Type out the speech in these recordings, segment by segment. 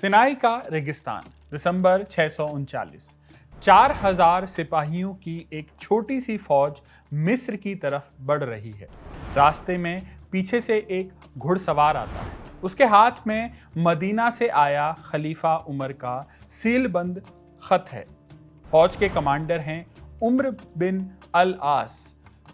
सिनाई का रेगिस्तान, दिसंबर 639। 4000 सिपाहियों की एक छोटी सी फौज मिस्र की तरफ बढ़ रही है। रास्ते में पीछे से एक घुड़सवार आता है। उसके हाथ में मदीना से आया खलीफा उमर का सीलबंद खत है। फौज के कमांडर हैं उम्र बिन अल आस,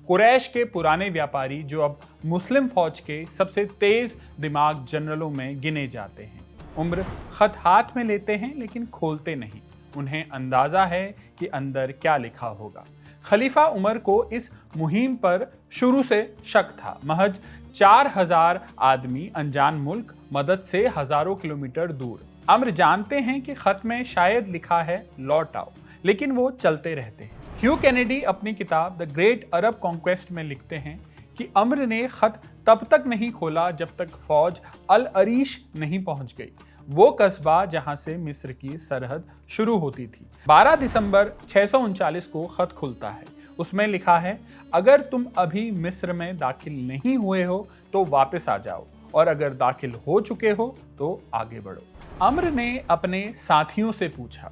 कुरैश के पुराने व्यापारी जो अब मुस्लिम फौज के सबसे तेज दिमाग जनरलों में गिने जाते हैं। उम्र खत हाथ में लेते हैं लेकिन खोलते नहीं। उन्हें अंदाजा है कि अंदर क्या लिखा होगा। खलीफा उमर को इस मुहिम पर शुरू से शक था। महज 4000 आदमी, अनजान मुल्क, मदद से हजारों किलोमीटर दूर। अम्र जानते हैं कि खत में शायद लिखा है लौट आओ, लेकिन वो चलते रहते हैं। ह्यू कैनेडी अपनी किताब द ग्रेट अरब कॉन्क्वेस्ट में लिखते हैं कि अम्र ने खत तब तक नहीं खोला जब तक फौज अल अरीश नहीं पहुंच गई, वो कस्बा जहां से मिस्र की सरहद शुरू होती थी। 12 दिसंबर 639 को खत खुलता है। उसमें लिखा है, अगर तुम अभी मिस्र में दाखिल नहीं हुए हो तो वापस आ जाओ, और अगर दाखिल हो चुके हो तो आगे बढ़ो। अम्र ने अपने साथियों से पूछा,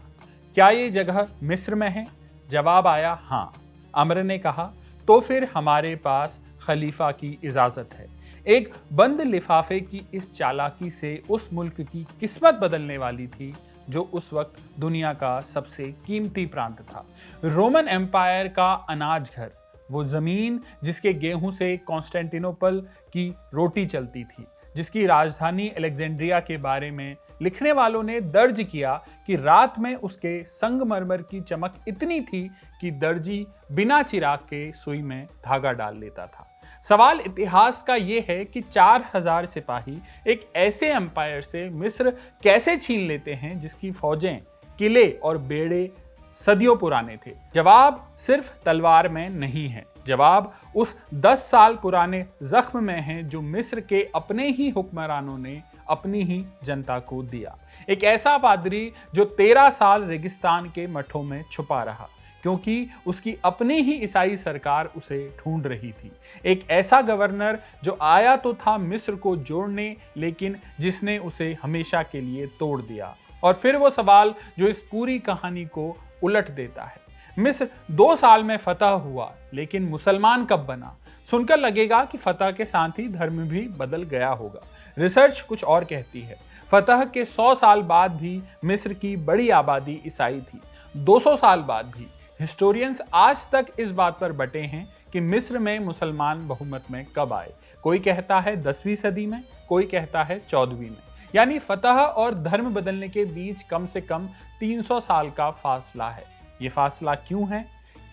क्या ये जगह मिस्र में है? जवाब आया, हाँ। अम्र ने कहा, तो फिर हमारे पास खलीफा की इजाजत है। एक बंद लिफाफे की इस चालाकी से उस मुल्क की किस्मत बदलने वाली थी जो उस वक्त दुनिया का सबसे कीमती प्रांत था। रोमन एम्पायर का अनाज घर, वो जमीन जिसके गेहूं से कॉन्स्टेंटिनोपल की रोटी चलती थी, जिसकी राजधानी अलेक्जेंड्रिया के बारे में लिखने वालों ने दर्ज किया कि रात में उसके संगमरमर की चमक इतनी थी कि दर्जी बिना चिराग के सुई में धागा डाल लेता था। सवाल इतिहास का यह है कि 4000 सिपाही एक ऐसे एम्पायर से मिस्र कैसे छीन लेते हैं जिसकी फौजें, किले और बेड़े सदियों पुराने थे। जवाब सिर्फ तलवार में नहीं है। जवाब उस 10 साल पुराने जख्म में है जो मिस्र के अपने ही हुक्मरानों ने अपनी ही जनता को दिया। एक ऐसा पादरी जो 13 साल रेगिस्तान के मठों में छुपा रहा क्योंकि उसकी अपनी ही ईसाई सरकार उसे ढूंढ रही थी। एक ऐसा गवर्नर जो आया तो था मिस्र को जोड़ने, लेकिन जिसने उसे हमेशा के लिए तोड़ दिया। और फिर वो सवाल जो इस पूरी कहानी को उलट देता है, मिस्र 2 साल में फतह हुआ लेकिन मुसलमान कब बना? सुनकर लगेगा कि फतह के साथ ही धर्म भी बदल गया होगा। रिसर्च कुछ और कहती है। फतह के 100 साल बाद भी मिस्र की बड़ी आबादी ईसाई थी। 200 साल बाद भी। हिस्टोरियंस आज तक इस बात पर बटे हैं कि मिस्र में मुसलमान बहुमत में कब आए। कोई कहता है 10वीं सदी में, कोई कहता है 14वीं में। यानी फतह और धर्म बदलने के बीच कम से कम 300 साल का फासला है। ये फासला क्यों है?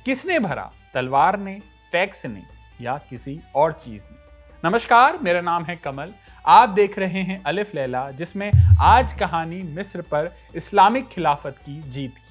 किसने भरा? तलवार ने, टैक्स ने, या किसी और चीज ने? नमस्कार, मेरा नाम है कमल। आप देख रहे हैं अलिफ लैला, जिसमें आज कहानी मिस्र पर इस्लामिक खिलाफत की जीत की।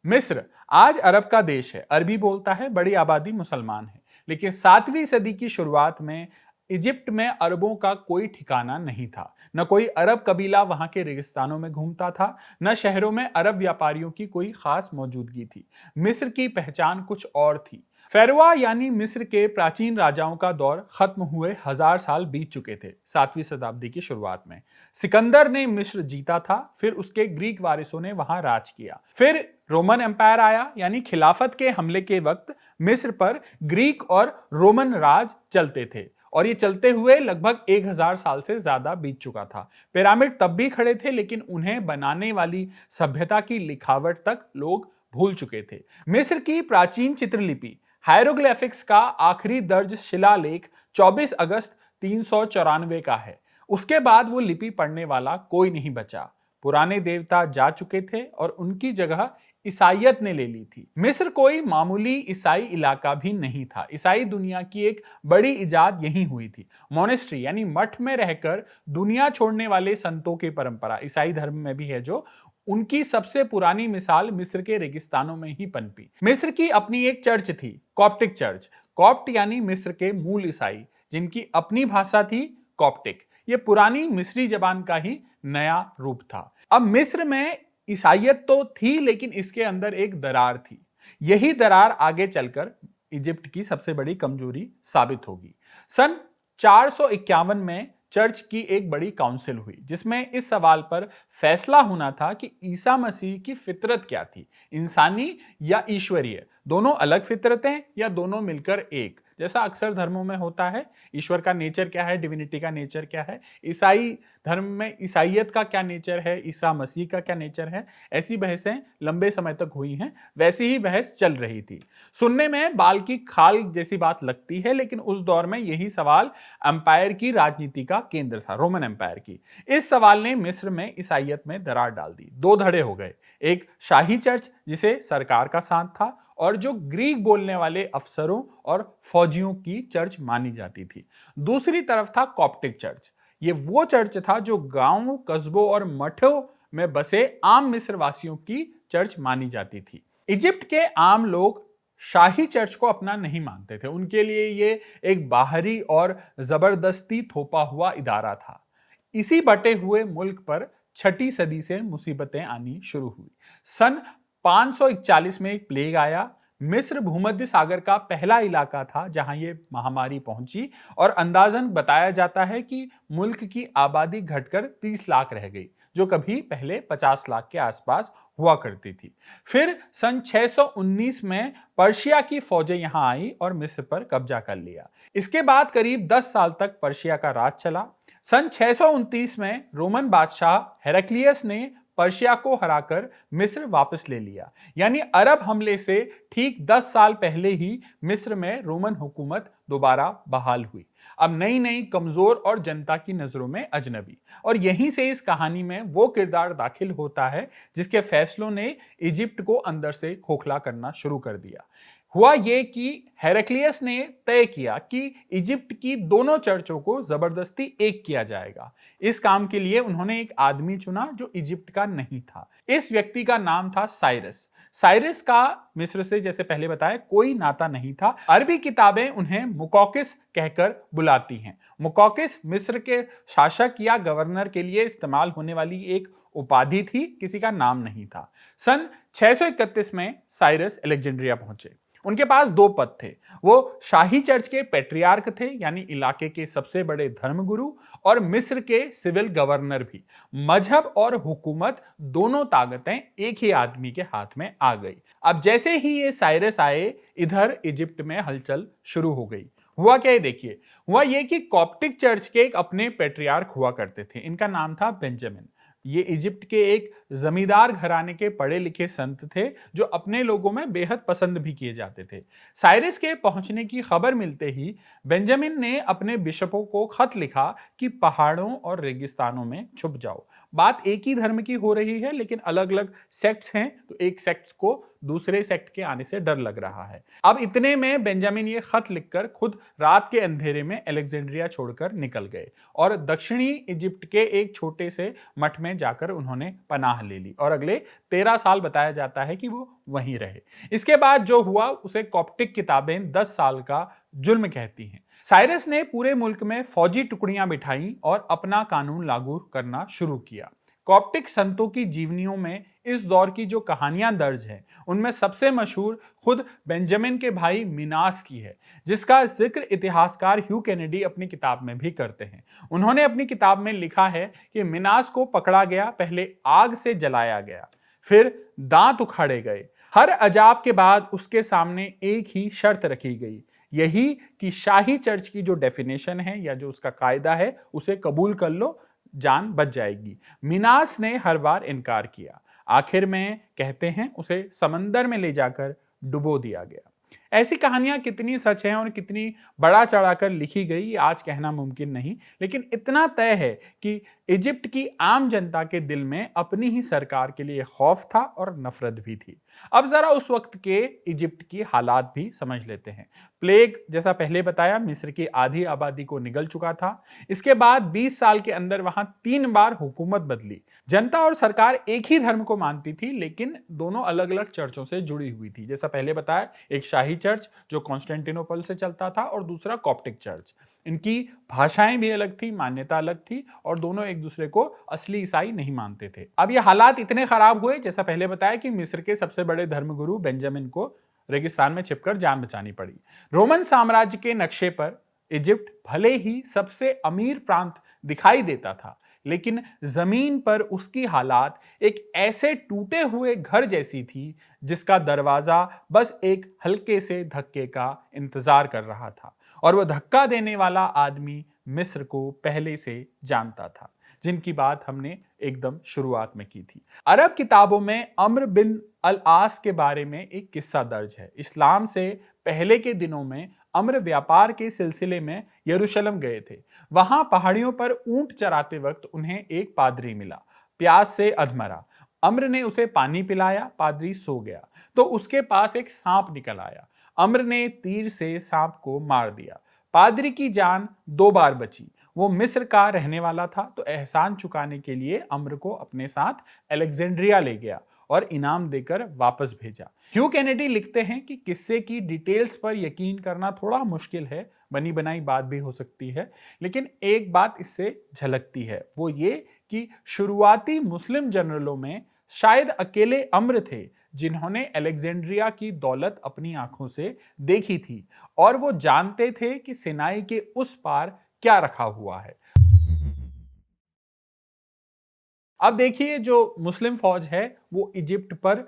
मिस्र आज अरब का देश है, अरबी बोलता है, बड़ी आबादी मुसलमान है। लेकिन 7वीं सदी की शुरुआत में इजिप्ट में अरबों का कोई ठिकाना नहीं था। न कोई अरब कबीला वहां के रेगिस्तानों में घूमता था, न शहरों में अरब व्यापारियों की कोई खास मौजूदगी थी। मिस्र की पहचान कुछ और थी। फेरवा यानी मिस्र के प्राचीन राजाओं का दौर खत्म हुए 1000 साल बीत चुके थे। 7वीं शताब्दी की शुरुआत में सिकंदर ने मिस्र जीता था, फिर उसके ग्रीक वारिसों ने वहां राज किया। फिर रोमन एम्पायर आया, यानी खिलाफत के हमले के वक्त मिस्र पर ग्रीक और रोमन राज चलते थे, और ये चलते हुए लगभग 1000 साल से ज्यादा बीत चुका था। पिरामिड तब भी खड़े थे, लेकिन उन्हें बनाने वाली सभ्यता की लिखावट तक लोग भूल चुके थे। मिस्र की प्राचीन चित्रलिपि हायरोग्लिफिक्स का आखिरी दर्ज शिलालेख 24 अगस्त 394 का है। उसके बाद वो लिपि पढ़ने वाला कोई नहीं बचा। पुराने देवता जा चुके थे और उनकी जगह ईसाइयत ने ले ली थी। मिस्र कोई मामूली ईसाई इलाका भी नहीं था। ईसाई दुनिया की एक बड़ी इजाद यहीं हुई थी। मोनेस्ट्री यानी मठ में रहकर दुनिया छोड़ने वाले संतों की परंपरा ईसाई धर्म में भी है, जो उनकी सबसे पुरानी मिसाल मिस्र के रेगिस्तानों में ही पनपी। मिस्र की अपनी एक चर्च थी, कॉप्टिक चर्च। कॉप्ट यानी मिस्र के मूल ईसाई, जिनकी अपनी भाषा थी कॉप्टिक। ये पुरानी मिस्री जबान का ही नया रूप था। अब मिस्र में ईसाइयत तो थी, लेकिन इसके अंदर एक दरार थी। यही दरार आगे चलकर इजिप्ट की सबसे बड़ी कमजोरी साबित होगी। सन 451 में चर्च की एक बड़ी काउंसिल हुई, जिसमें इस सवाल पर फैसला होना था कि ईसा मसीह की फितरत क्या थी, इंसानी या ईश्वरीय। दोनों अलग फितरतें या दोनों मिलकर एक, जैसा अक्सर धर्मों में होता है। ईश्वर का नेचर क्या है, डिविनिटी का नेचर क्या है, ईसाई धर्म में ईसाइयत का क्या नेचर है, ईसा मसीह का क्या नेचर है। ऐसी बहसें लंबे समय तक हुई हैं, वैसी ही बहस चल रही थी। सुनने में बाल की खाल जैसी बात लगती है, लेकिन उस दौर में यही सवाल एम्पायर की राजनीति का केंद्र था, रोमन एम्पायर की। इस सवाल ने मिस्र में ईसाइयत में दरार डाल दी। दो धड़े हो गए, एक शाही चर्च जिसे सरकार का साथ था, और जो ग्रीक बोलने वाले अफसरों और फौजियों की चर्च मानी जाती थी। दूसरी तरफ था कॉप्टिक चर्च। ये वो चर्च था जो गांवों, कस्बों और मठों में बसे आम मिस्र वासियों की चर्च मानी जाती थी। इजिप्ट के आम लोग शाही चर्च को अपना नहीं मानते थे। उनके लिए ये एक बाहरी और जबरदस्ती थोपा हुआ इदारा था। इसी बटे हुए मुल्क पर 6ठी सदी से मुसीबतें आनी शुरू हुई। सन 541 में एक प्लेग आया। मिस्र भूमध्य सागर का पहला इलाका था जहां ये महामारी पहुंची, और अंदाजन बताया जाता है कि मुल्क की आबादी घटकर 30 लाख रह गई, जो कभी पहले 50 लाख के आसपास हुआ करती थी। फिर सन 619 में पर्शिया की फौजें यहां आई और मिस्र पर कब्जा कर लिया। इसके बाद करीब 10 साल तक पर्शिया का राज चला। सन 629 में रोमन बादशाह हेराक्लियस ने पर्शिया को हराकर मिस्र वापस ले लिया। यानी अरब हमले से ठीक 10 साल पहले ही मिस्र में रोमन हुकूमत दोबारा बहाल हुई, अब नई नई, कमजोर और जनता की नजरों में अजनबी। और यहीं से इस कहानी में वो किरदार दाखिल होता है जिसके फैसलों ने इजिप्ट को अंदर से खोखला करना शुरू कर दिया। हुआ ये कि हेराक्लियस ने तय किया कि इजिप्ट की दोनों चर्चों को जबरदस्ती एक किया जाएगा। इस काम के लिए उन्होंने एक आदमी चुना जो इजिप्ट का नहीं था। इस व्यक्ति का नाम था साइरस। साइरस का मिस्र से, जैसे पहले बताया, कोई नाता नहीं था। अरबी किताबें उन्हें मुकौकिस कहकर बुलाती हैं। मुकौकिस मिस्र के शासक या गवर्नर के लिए इस्तेमाल होने वाली एक उपाधि थी, किसी का नाम नहीं था। सन 631 में साइरस अलेक्जेंड्रिया पहुंचे। उनके पास दो पद थे। वो शाही चर्च के पैट्रियार्क थे, यानी इलाके के सबसे बड़े धर्मगुरु, और मिस्र के सिविल गवर्नर भी। मजहब और हुकूमत दोनों ताकतें एक ही आदमी के हाथ में आ गई। अब जैसे ही ये साइरस आए, इधर इजिप्ट में हलचल शुरू हो गई। हुआ क्या है देखिए। हुआ ये कि कॉप्टिक चर्च के एक अपने पैट्रियार्क हुआ करते थे। इनका नाम था बेंजामिन। ये इजिप्ट के एक जमींदार घराने के पढ़े लिखे संत थे, जो अपने लोगों में बेहद पसंद भी किए जाते थे। साइरस के पहुंचने की खबर मिलते ही बेंजामिन ने अपने बिशपों को खत लिखा कि पहाड़ों और रेगिस्तानों में छुप जाओ। बात एक ही धर्म की हो रही है, लेकिन अलग अलग सेक्ट्स हैं, तो एक सेक्ट को दूसरे सेक्ट के आने से डर लग रहा है। अब इतने में बेंजामिन ये खत लिखकर खुद रात के अंधेरे में अलेक्जेंड्रिया छोड़कर निकल गए, और दक्षिणी इजिप्ट के एक छोटे से मठ में जाकर उन्होंने पनाह ले ली, और अगले 13 साल बताया जाता है कि वो वहीं रहे। इसके बाद जो हुआ उसे कॉप्टिक किताबें 10 साल का जुल्म कहती हैं। साइरस ने पूरे मुल्क में फौजी टुकड़ियां बिठाई और अपना कानून लागू करना शुरू किया। कॉप्टिक संतों की जीवनियों में इस दौर की जो कहानियां दर्ज हैं, उनमें सबसे मशहूर खुद बेंजामिन के भाई मिनास की है, जिसका जिक्र इतिहासकार ह्यू कैनेडी अपनी किताब में भी करते हैं। उन्होंने अपनी किताब में लिखा है कि मिनास को पकड़ा गया, पहले आग से जलाया गया, फिर दांत उखाड़े गए। हर अजाब के बाद उसके सामने एक ही शर्त रखी गई, यही कि शाही चर्च की जो डेफिनेशन है या जो उसका कायदा है उसे कबूल कर लो, जान बच जाएगी। मिनास ने हर बार इनकार किया। आखिर में कहते हैं उसे समंदर में ले जाकर डुबो दिया गया। ऐसी कहानियां कितनी सच हैं और कितनी बड़ा चढ़ाकर लिखी गई, आज कहना मुमकिन नहीं, लेकिन इतना तय है कि इजिप्ट की आम जनता के दिल में अपनी ही सरकार के लिए खौफ था और नफरत भी थी। अब जरा उस वक्त के इजिप्ट की हालात भी समझ लेते हैं। प्लेग, जैसा पहले बताया, मिस्र की आधी आबादी को निगल चुका था। इसके बाद 20 साल के अंदर वहां 3 बार हुकूमत बदली। जनता और सरकार एक ही धर्म को मानती थी, लेकिन दोनों अलग अलग चर्चों से जुड़ी हुई थी। जैसा पहले बताया, एक शाही चर्च जो कॉन्स्टेंटिनोपल से चलता था और दूसरा कॉप्टिक चर्च। इनकी भाषाएं भी अलग थी, मान्यता अलग थी और दोनों एक दूसरे को असली ईसाई नहीं मानते थे। अब ये हालात इतने खराब हुए, जैसा पहले बताया, कि मिस्र के सबसे बड़े धर्मगुरु बेंजामिन को रेगिस्तान में छिपकर जान बचानी पड़ी। रोमन साम्राज्य के नक्शे पर इजिप्ट भले ही सबसे अमीर प्रांत दिखाई देता था, लेकिन जमीन पर उसकी हालात एक ऐसे टूटे हुए घर जैसी थी जिसका दरवाजा बस एक हल्के से धक्के का इंतजार कर रहा था, और वह धक्का देने वाला आदमी मिस्र को पहले से जानता था, जिनकी बात हमने एकदम शुरुआत में की थी। अरब किताबों में अम्र बिन अल आस के बारे में एक किस्सा दर्ज है। इस्लाम से पहले के दिनों में अम्र व्यापार के सिलसिले में यरूशलेम गए थे। वहां पहाड़ियों पर ऊंट चराते वक्त उन्हें एक पादरी मिला, प्यास से अधमरा। अम्र ने उसे पानी पिलाया, पादरी सो गया तो उसके पास एक सांप निकल आया। अम्र ने तीर से सांप को मार दिया। पादरी की जान 2 बार बची। वो मिस्र का रहने वाला था, तो एहसान चुकाने के लिए अम्र को अपने साथ अलेक्जेंड्रिया ले गया और इनाम देकर वापस भेजा। ह्यू कैनेडी लिखते हैं कि किस्से की डिटेल्स पर यकीन करना थोड़ा मुश्किल है, बनी बनाई बात भी हो सकती है, लेकिन एक बात इससे झलकती है, वो ये कि शुरुआती मुस्लिम जनरलों में शायद अकेले अम्र थे जिन्होंने अलेक्जेंड्रिया की दौलत अपनी आंखों से देखी थी, और वो जानते थे कि सिनाई के उस पार क्या रखा हुआ है। अब देखिए, जो मुस्लिम फौज है वो इजिप्ट पर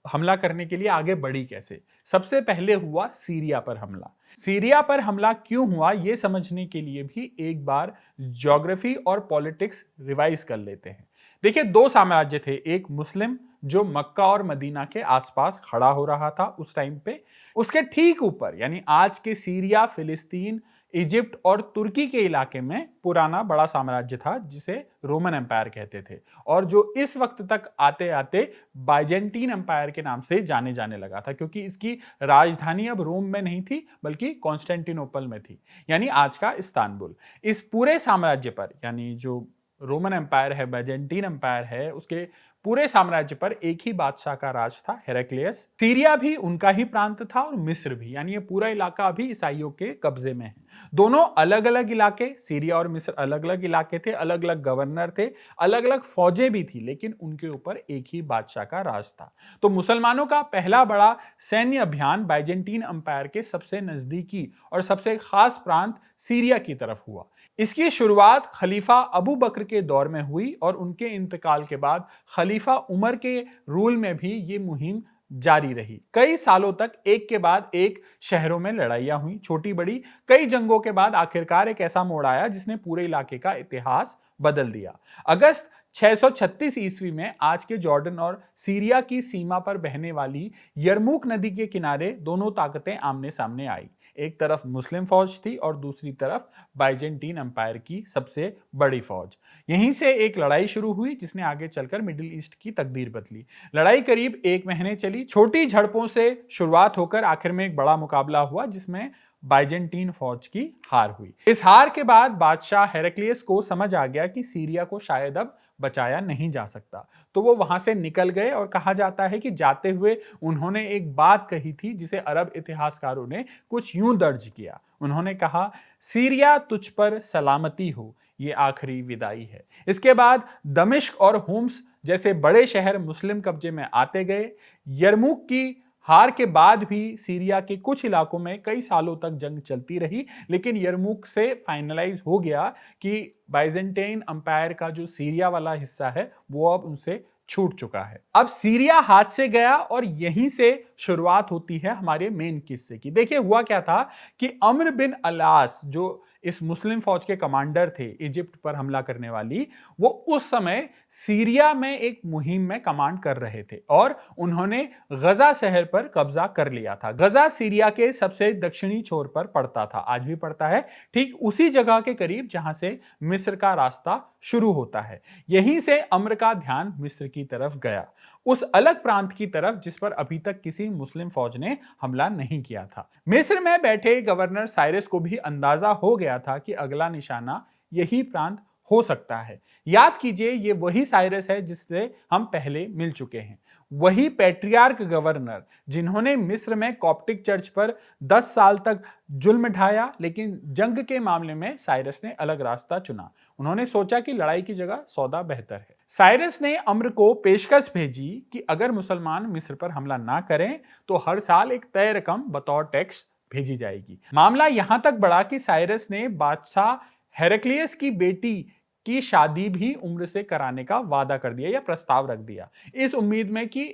हमला करने के लिए आगे बढ़ी कैसे। सबसे पहले हुआ सीरिया पर हमला। सीरिया पर हमला क्यों हुआ, यह समझने के लिए भी एक बार ज्योग्राफी और पॉलिटिक्स रिवाइज कर लेते हैं। देखिए, 2 साम्राज्य थे, एक मुस्लिम जो मक्का और मदीना के आसपास खड़ा हो रहा था उस टाइम पे, उसके ठीक ऊपर यानी आज के सीरिया, फिलिस्तीन, इजिप्ट और तुर्की के इलाके में पुराना बड़ा साम्राज्य था जिसे रोमन एम्पायर कहते थे, और जो इस वक्त तक आते आते बाइजेंटीन एम्पायर के नाम से जाने जाने लगा था, क्योंकि इसकी राजधानी अब रोम में नहीं थी बल्कि कॉन्स्टेंटिनोपल में थी, यानी आज का इस्तांबुल। इस पूरे साम्राज्य पर, यानी जो रोमन एम्पायर है, बाइजेंटीन एम्पायर है, उसके पूरे साम्राज्य पर एक ही बादशाह का राज था, हेराक्लियस। सीरिया भी उनका ही प्रांत था और मिस्र भी, यानी ये पूरा इलाका अभी ईसाइयों के कब्जे में है। दोनों अलग अलग इलाके, सीरिया और मिस्र अलग अलग इलाके थे, अलग अलग गवर्नर थे, अलग अलग फौजें भी थी, लेकिन उनके ऊपर एक ही बादशाह का राज था। तो मुसलमानों का पहला बड़ा सैन्य अभियान बाइजेंटीन एम्पायर के सबसे नजदीकी और सबसे खास प्रांत सीरिया की तरफ हुआ। इसकी शुरुआत खलीफा अबू बकर के दौर में हुई और उनके इंतकाल के बाद खलीफा उमर के रूल में भी ये मुहिम जारी रही। कई सालों तक एक के बाद एक शहरों में लड़ाइयां हुई, छोटी बड़ी। कई जंगों के बाद आखिरकार एक ऐसा मोड़ आया जिसने पूरे इलाके का इतिहास बदल दिया। अगस्त 636 ईस्वी में आज के जॉर्डन और सीरिया की सीमा पर बहने वाली यरमुक नदी के किनारे दोनों ताकतें आमने सामने आई। एक तरफ मुस्लिम फौज थी और दूसरी तरफ बाइजेंटीन एम्पायर की सबसे बड़ी फौज। यहीं से एक लड़ाई शुरू हुई जिसने आगे चलकर मिडिल ईस्ट की तकदीर बदली। लड़ाई करीब 1 महीने चली। छोटी झड़पों से शुरुआत होकर आखिर में एक बड़ा मुकाबला हुआ जिसमें बाइजेंटीन फौज की हार हुई। इस हार के बाद बादशाह हेराक्लियस को समझ आ गया कि सीरिया को शायद अब बचाया नहीं जा सकता, तो वो वहां से निकल गए, और कहा जाता है कि जाते हुए उन्होंने एक बात कही थी जिसे अरब इतिहासकारों ने कुछ यूं दर्ज किया। उन्होंने कहा, सीरिया तुझ पर सलामती हो, ये आखिरी विदाई है। इसके बाद दमिश्क और होम्स जैसे बड़े शहर मुस्लिम कब्जे में आते गए। यरमुक की हार के बाद भी सीरिया के कुछ इलाकों में कई सालों तक जंग चलती रही, लेकिन यरमुक से फाइनलाइज हो गया कि बाइजेंटाइन एम्पायर का जो सीरिया वाला हिस्सा है वो अब उनसे छूट चुका है। अब सीरिया हाथ से गया और यहीं से शुरुआत होती है हमारे मेन किस्से की। देखिए, हुआ क्या था कि अम्र बिन अलास जो इस मुस्लिम फौज के कमांडर थे इजिप्ट पर हमला करने वाली, वो उस समय सीरिया में एक मुहिम में कमांड कर रहे थे और उन्होंने गजा शहर पर कब्जा कर लिया था। गजा सीरिया के सबसे दक्षिणी छोर पर पड़ता था, आज भी पड़ता है, ठीक उसी जगह के करीब जहां से मिस्र का रास्ता शुरू होता है। यहीं से अम्र का ध्यान मिस्र की तरफ गया, उस अलग प्रांत की तरफ जिस पर अभी तक किसी मुस्लिम फौज ने हमला नहीं किया था। मिस्र में बैठे गवर्नर साइरस को भी अंदाजा हो गया था कि अगला निशाना यही प्रांत हो सकता है। याद कीजिए, ये वही साइरस है जिससे हम पहले मिल चुके हैं। वही पैट्रियार्क गवर्नर जिन्होंने मिस्र में कॉप्टिक चर्च पर 10 साल तक जुल्म ढाया, लेकिन जंग के मामले में साइरस ने अलग रास्ता चुना। उन्होंने सोचा कि लड़ाई की जगह सौदा बेहतर है। साइरस ने अम्र को पेशकश भेजी कि अगर मुसलमान मिस्र पर हमला ना करें तो हर साल एक तय रकम बतौर टैक्स भेजी जाएगी। मामला यहां तक बढ़ा कि साइरस ने बादशाह हेरक्लियस की बेटी की शादी भी उम्र से कराने का वादा कर दिया या प्रस्ताव रख दिया, इस उम्मीद में कि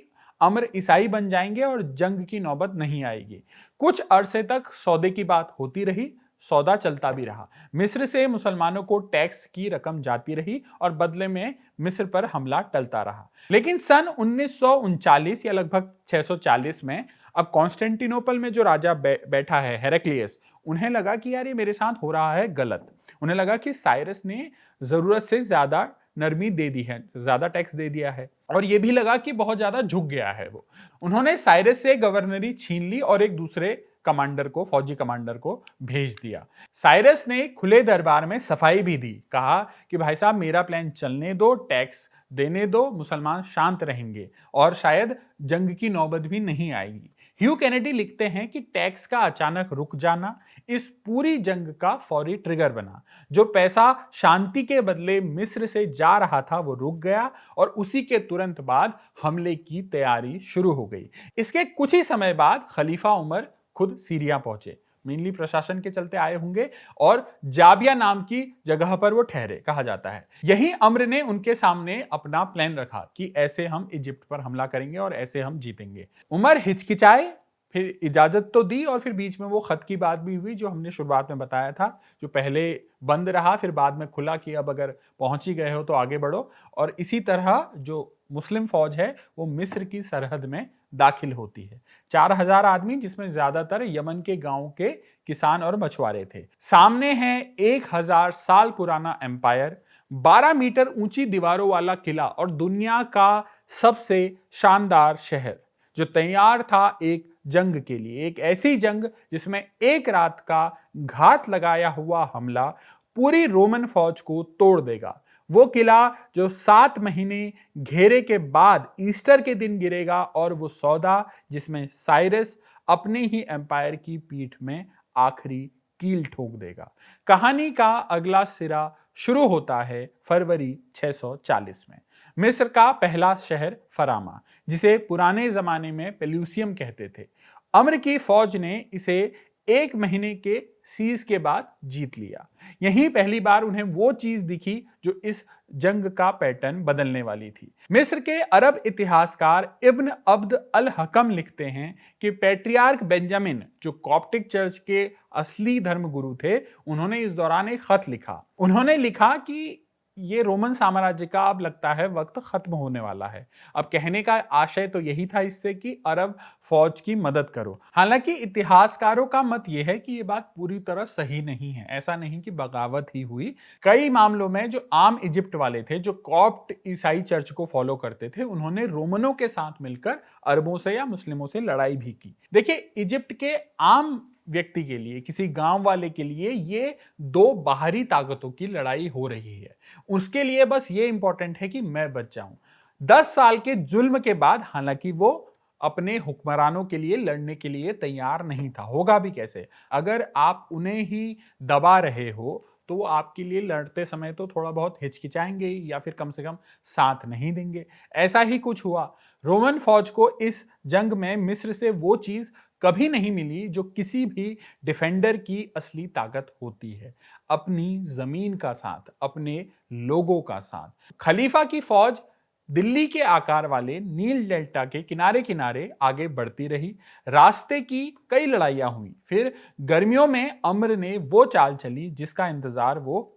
अम्र ईसाई बन जाएंगे और जंग की नौबत नहीं आएगी। कुछ अरसे तक सौदे की बात होती रही, सौदा चलता भी रहा। मिस्र से मुसलमानों को टैक्स की रकम जाती रही और बदले में मिस्र पर हमला टलता रहा। लेकिन सन 1939 या लगभग 640 में अब कॉन्स्टेंटिनोपल में जो राजा बैठा है हेरक्लियस, उन्हें लगा कि यार ये मेरे साथ हो रहा है गलत। उन्हें लगा कि साइरस ने जरूरत से ज्यादा नरमी दे दी है, ज्यादा टैक्स दे दिया है, और यह भी लगा कि बहुत ज्यादा झुक गया है वो। उन्होंने साइरस से गवर्नरी छीन ली और एक दूसरे कमांडर को, फौजी कमांडर को भेज दिया। साइरस ने खुले दरबार में सफाई भी दी, कहा कि भाई साहब मेरा प्लान चलने दो, टैक्स देने दो, मुसलमान शांत रहेंगे और शायद जंग की नौबत भी नहीं आएगी। ह्यू कैनेडी लिखते हैं कि टैक्स का अचानक रुक जाना इस पूरी जंग का फौरी ट्रिगर बना। जो पैसा शांति के बदले मिस्र से जा रहा था वो रुक गया और उसी के तुरंत बाद हमले की तैयारी शुरू हो गई। इसके कुछ ही समय बाद खलीफा उमर खुद सीरिया पहुंचे, मेनली प्रशासन के चलते आए होंगे, और जाबिया नाम की जगह पर वो ठहरे, कहा जाता है। यही अम्र ने उनके सामने अपना प्लान रखा कि ऐसे हम इजिप्ट पर हमला करेंगे और ऐसे हम जीतेंगे। उमर हिचकिचाए, फिर इजाजत तो दी, और फिर बीच में वो खत की बात भी हुई जो हमने शुरुआत में बताया था, जो पहले बंद रहा फिर बाद में खुला कि अब अगर पहुंच ही गए हो तो आगे बढ़ो। और इसी तरह जो मुस्लिम फौज है वो मिस्र की सरहद में दाखिल होती है। 4000 आदमी, जिसमें ज्यादातर यमन के गांव के किसान और मछुआरे थे। सामने है 1000 साल पुराना एम्पायर, 12 मीटर ऊंची दीवारों वाला किला और दुनिया का सबसे शानदार शहर, जो तैयार था एक जंग के लिए। एक ऐसी जंग जिसमें एक रात का घात लगाया हुआ हमला पूरी रोमन फौज को तोड़ देगा। वो किला जो 7 महीने घेरे के बाद ईस्टर के दिन गिरेगा, और वो सौदा जिसमें साइरस अपने ही एम्पायर की पीठ में आखिरी कील ठोक देगा। कहानी का अगला सिरा शुरू होता है फरवरी 640 में। मिस्र का पहला शहर फरामा, जिसे पुराने जमाने में पेल्यूसियम कहते थे। अम्र की फौज ने इसे 1 महीने के सीज के बाद जीत लिया। यहीं पहली बार उन्हें वो चीज दिखी जो इस जंग का पैटर्न बदलने वाली थी। मिस्र के अरब इतिहासकार इब्न अब्द अल हकम लिखते हैं कि पैट्रियार्क बेंजामिन, जो कॉप्टिक चर्च के असली धर्मगुरु थे, उन्होंने इस दौरान एक खत लिखा। उन्होंने लिखा कि ये रोमन साम्राज्य का अब लगता है वक्त खत्म होने वाला है। अब कहने का आशय तो यही था इससे कि अरब फौज की मदद करो। हालांकि इतिहासकारों का मत यह है कि ये बात पूरी तरह सही नहीं है। ऐसा नहीं कि बगावत ही हुई। कई मामलों में जो आम इजिप्ट वाले थे, जो कॉप्ट ईसाई चर्च को फॉलो करते थे, उन्होंने रोमनों के साथ मिलकर अरबों से या मुस्लिमों से लड़ाई भी की। देखिए, इजिप्ट के आम व्यक्ति के लिए, किसी गांव वाले के लिए, ये 2 बाहरी ताकतों की लड़ाई हो रही है। उसके लिए बस ये इंपॉर्टेंट है कि मैं बच जाऊं। 10 साल के जुल्म के बाद हालांकि वो अपने हुक्मरानों के लिए लड़ने के लिए तैयार नहीं था। होगा भी कैसे? अगर आप उन्हें ही दबा रहे हो तो वो आपके लिए लड़ते समय तो थोड़ा बहुत हिचकिचाएंगे या फिर कम से कम साथ नहीं देंगे। ऐसा ही कुछ हुआ। रोमन फौज को इस जंग में मिस्र से वो चीज कभी नहीं मिली जो किसी भी डिफेंडर की असली ताकत होती है, अपनी जमीन का साथ, अपने लोगों का साथ। खलीफा की फौज दिल्ली के आकार वाले नील डेल्टा के किनारे किनारे आगे बढ़ती रही। रास्ते की कई लड़ाइयां हुई। फिर गर्मियों में अम्र ने वो चाल चली जिसका इंतजार वो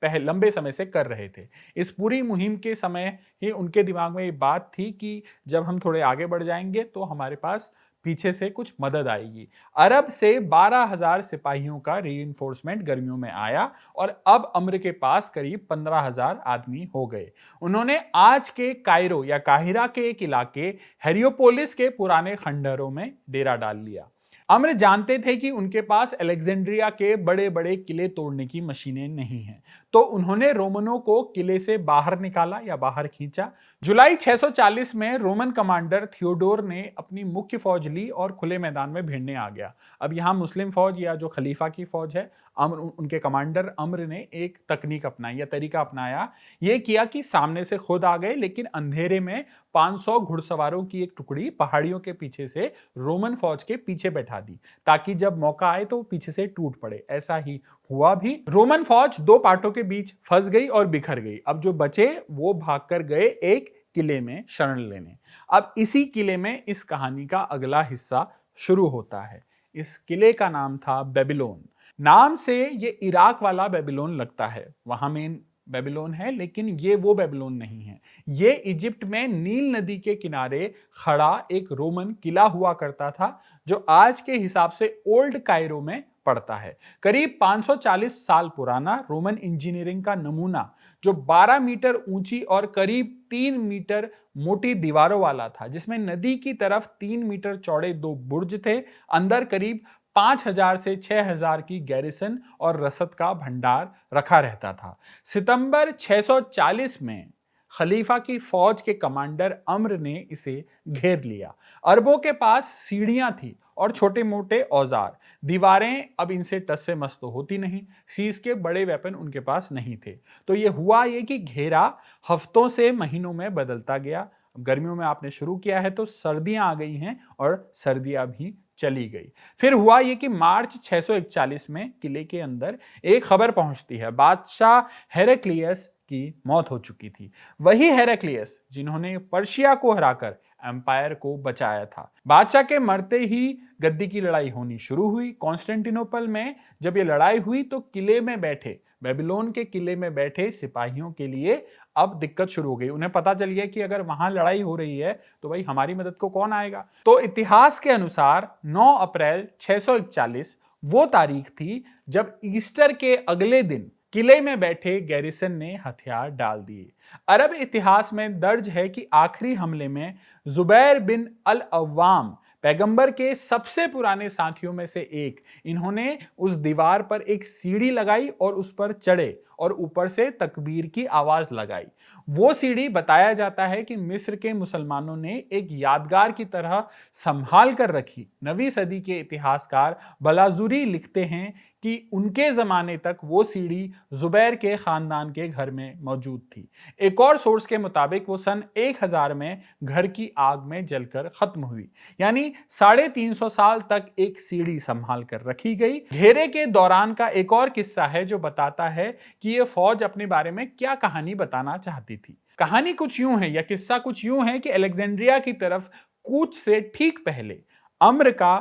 लंबे समय से कर रहे थे। इस पूरी मुहिम के समय ही उनके दिमाग में ये बात थी कि जब हम थोड़े आगे बढ़ जाएंगे तो हमारे पास पीछे से कुछ मदद आएगी। अरब से 12,000 सिपाहियों का रीइंफोर्समेंट गर्मियों में आया और अब अम्र के पास करीब 15,000 आदमी हो गए। उन्होंने आज के कायरो या काहिरा के एक इलाके हेरियोपोलिस के पुराने खंडहरों में डेरा डाल लिया। अम्र जानते थे कि उनके पास अलेक्जेंड्रिया के बड़े बड़े किले तोड़ने की मशीनें नहीं हैं, तो उन्होंने रोमनों को किले से बाहर निकाला या बाहर खींचा। जुलाई 640 में रोमन कमांडर थियोडोर ने अपनी मुख्य फौज ली और खुले मैदान में भिड़ने आ गया। अब यहाँ मुस्लिम फौज या जो खलीफा की फौज है, उनके कमांडर अम्र ने एक तकनीक अपनाई या तरीका अपनाया। यह किया कि सामने से खुद आ गए, लेकिन अंधेरे में 500 घुड़सवारों की एक टुकड़ी पहाड़ियों के पीछे से रोमन फौज के पीछे बैठा दी, ताकि जब मौका आए तो पीछे से टूट पड़े। ऐसा ही हुआ भी। रोमन फौज दो पार्टों के बीच फंस गई और बिखर गई। अब जो बचे वो भागकर गए एक किले में शरण लेने। अब इसी किले में इस कहानी का अगला हिस्सा शुरू होता है। इस किले का नाम था बेबीलोन। नाम से ये इराक वाला बेबीलोन लगता है, वहां मेन बेबीलोन है, लेकिन ये वो बेबीलोन नहीं है। ये इजिप्ट में नील नदी के किनारे खड़ा एक रोमन किला हुआ करता था, जो आज के हिसाब से ओल्ड कायरो में पड़ता है। करीब 540 साल पुराना रोमन इंजीनियरिंग का नमूना, जो 12 मीटर ऊंची और करीब 3 मीटर मोटी दीवारों वाला था, जिसमें नदी की तरफ 3 मीटर चौड़े 2 बुर्ज थे। अंदर करीब 5000 से 6000 की गैरिसन और रसद का भंडार रखा रहता था। सितंबर 640 में खलीफा की फौज के कमांडर अम्र ने इसे घेर लिया। अरबों के पास सीढ़ियां थी और छोटे मोटे औजार। दीवारें अब इनसे टस से मस तो होती नहीं, सीज के बड़े वेपन उनके पास नहीं थे। तो ये हुआ ये कि घेरा हफ्तों से महीनों में बदलता गया। गर्मियों में आपने शुरू किया है तो सर्दियां आ गई हैं और सर्दियां भी चली गई। फिर हुआ ये कि मार्च 641 में किले के अंदर एक खबर पहुंचती है। बादशाह हेराक्लियस की मौत हो चुकी थी। वही हेराक्लियस जिन्होंने पर्शिया को हराकर एम्पायर को बचाया था। बादशाह के मरते ही गद्दी की लड़ाई होनी शुरू हुई। कॉन्स्टेंटिनोपल में जब ये लड़ाई हुई तो किले में बैठे, बेबीलोन के किले में बैठे सिपाहियों के लिए अब दिक्कत शुरू हो गई। उन्हें पता चल गया कि अगर वहां लड़ाई हो रही है तो भाई हमारी मदद को कौन आएगा। तो इतिहास के अनुसार 9 अप्रैल 641 वो तारीख थी जब ईस्टर के अगले दिन किले में बैठे गैरिसन ने हथियार डाल दिए। अरब इतिहास में दर्ज है कि आखिरी हमले में जुबैर बिन अल अव्वाम, पैगंबर के सबसे पुराने साथियों में से एक, इन्होंने उस दीवार पर एक सीढ़ी लगाई और उस पर चढ़े और ऊपर से तकबीर की आवाज लगाई। वो सीढ़ी बताया जाता है कि मिस्र के मुसलमानों ने एक यादगार की तरह संभाल कर रखी। 9वीं सदी के इतिहासकार बलाजुरी लिखते हैं कि उनके जमाने तक वो सीढ़ी जुबैर के खानदान के घर में मौजूद थी। एक और सोर्स के मुताबिक वो सन 1000 में घर की आग में जलकर खत्म हुई। यानी 350 साल तक एक सीढ़ी संभाल कर रखी गई। घेरे के दौरान का एक और किस्सा है जो बताता है कि ये फौज अपने बारे में क्या कहानी बताना चाहती थी। कहानी कुछ यूं है या किस्सा कुछ यूं है कि अलेक्जेंड्रिया की तरफ कूच से ठीक पहले अम्र का